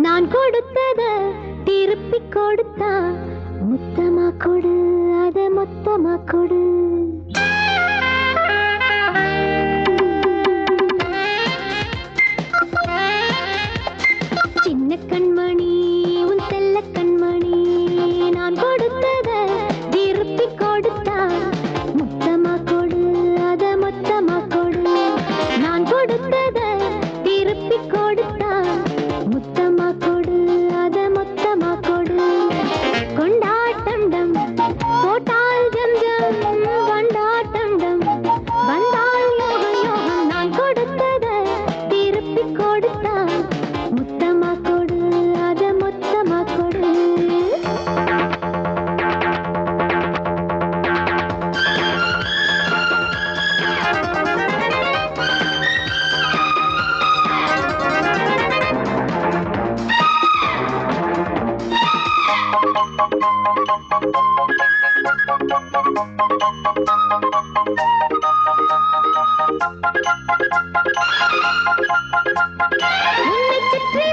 நான் கொடுத்தத திருப்பி கொடுத்தா முத்தமா கொடு அத மொத்தமா கொடு சின்ன கண்மணி உன் செல்ல கண்மணி நான் கொடுத்தத திருப்பி கொடுத்தா முத்தமா கொடு அத மொத்தமா கொடு நான் கொடுத்தத திருப்பி கொடுத்தா முத்தமா கொடு அத மொத்தமா கொடு கொண்டாட்டண்டம் போட்டால் ஜம்ஜம் வண்டாட்டண்டம் வந்தால் யோகம் யோகம் நான் கொடுத்தத திருப்பி கொடுத்தா முத்தமா கொடு அத மொத்தமா கொடு உன்னை சுற்றி